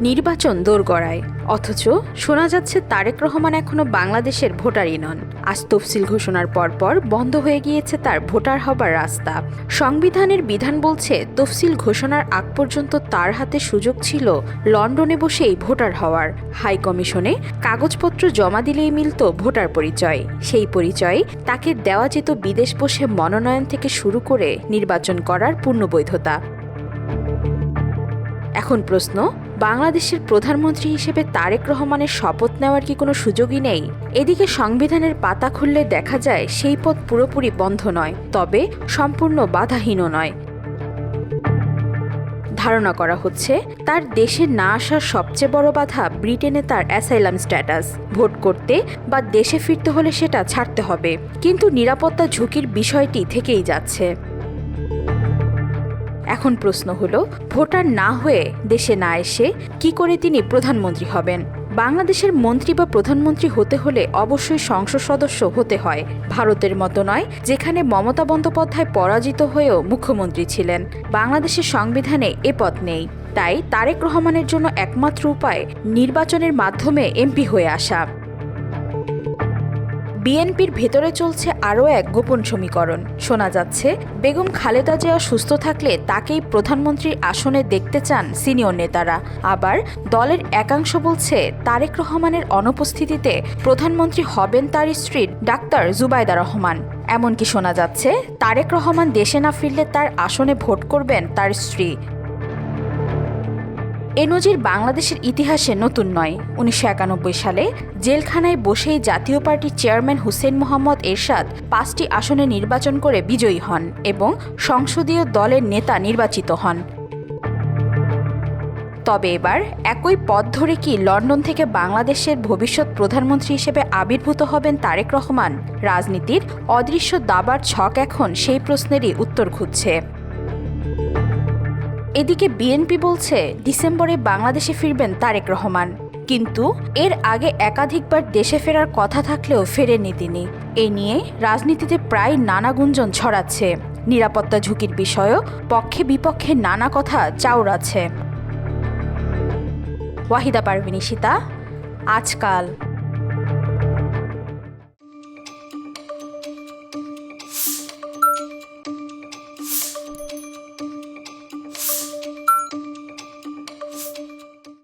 নির্বাচন দোরগড়ায়, অথচ শোনা যাচ্ছে তারেক রহমান এখনো বাংলাদেশের ভোটারই নন। আজ তফসিল ঘোষণার পরপর বন্ধ হয়ে গিয়েছে তার ভোটার হবার রাস্তা। সংবিধানের বিধান বলছে তফসিল ঘোষণার আগ পর্যন্ত তার হাতে সুযোগ ছিল লন্ডনে বসেই ভোটার হওয়ার। হাই কমিশনে কাগজপত্র জমা দিলেই মিলত ভোটার পরিচয়। সেই পরিচয়ে তাকে দেওয়া যেত বিদেশ বসে মনোনয়ন থেকে শুরু করে নির্বাচন করার পূর্ণ বৈধতা। এখন প্রশ্ন, বাংলাদেশের প্রধানমন্ত্রী হিসেবে তারেক রহমানের শপথ নেওয়ার কি কোনো সুযোগই নেই? এদিকে সংবিধানের পাতা খুললে দেখা যায় সেই পথ পুরোপুরি বন্ধ নয়, তবে সম্পূর্ণ বাধাহীনও নয়। ধারণা করা হচ্ছে তার দেশে না আসার সবচেয়ে বড় বাধা ব্রিটেনে তার অ্যাসাইলাম স্ট্যাটাস। ভোট করতে বা দেশে ফিরতে হলে সেটা ছাড়তে হবে, কিন্তু নিরাপত্তা ঝুঁকির বিষয়টি থেকেই যাচ্ছে। এখন প্রশ্ন হলো, ভোটার না হয়ে দেশে না এসে কি করে তিনি প্রধানমন্ত্রী হবেন? বাংলাদেশের মন্ত্রী বা প্রধানমন্ত্রী হতে হলে অবশ্যই সংসদ সদস্য হতে হয়। ভারতের মতো নয়, যেখানে মমতা বন্দ্যোপাধ্যায় পরাজিত হয়েও মুখ্যমন্ত্রী ছিলেন। বাংলাদেশের সংবিধানে এ পদ নেই। তাই তারেক রহমানের জন্য একমাত্র উপায় নির্বাচনের মাধ্যমে এমপি হয়ে আসা। বিএনপির ভেতরে চলছে আরও এক গোপন সমীকরণ। শোনা যাচ্ছে বেগম খালেদা জিয়া সুস্থ থাকলে তাকেই প্রধানমন্ত্রীর আসনে দেখতে চান সিনিয়র নেতারা। আবার দলের একাংশ বলছে তারেক রহমানের অনুপস্থিতিতে প্রধানমন্ত্রী হবেন তার স্ত্রী ডাক্তার জুবাইদা রহমান। এমনকি শোনা যাচ্ছে তারেক রহমান দেশে না ফিরলে তার আসনে ভোট করবেন তার স্ত্রী। এ নজির বাংলাদেশের ইতিহাসে নতুন নয়। ১৯৯১ সালে জেলখানায় বসেই জাতীয় পার্টির চেয়ারম্যান হুসেইন মোহাম্মদ এরশাদ ৫টি আসনে নির্বাচন করে বিজয়ী হন এবং সংসদীয় দলের নেতা নির্বাচিত হন। তবে এবার একই পথ ধরে কি লন্ডন থেকে বাংলাদেশের ভবিষ্যৎ প্রধানমন্ত্রী হিসেবে আবির্ভূত হবেন তারেক রহমান? রাজনীতির অদৃশ্য দাবার ছক এখন সেই প্রশ্নেরই উত্তর খুঁজছে। এদিকে বিএনপি বলছে ডিসেম্বরে বাংলাদেশে ফিরবেন তারেক রহমান, কিন্তু এর আগে একাধিকবার দেশে ফেরার কথা থাকলেও ফেরেননি তিনি। এ নিয়ে রাজনীতিতে প্রায় নানা গুঞ্জন ছড়াচ্ছে। নিরাপত্তা ঝুঁকির বিষয়েও পক্ষে বিপক্ষে নানা কথা চাউরাছে। ওয়াহিদা পারভিন, আজকাল।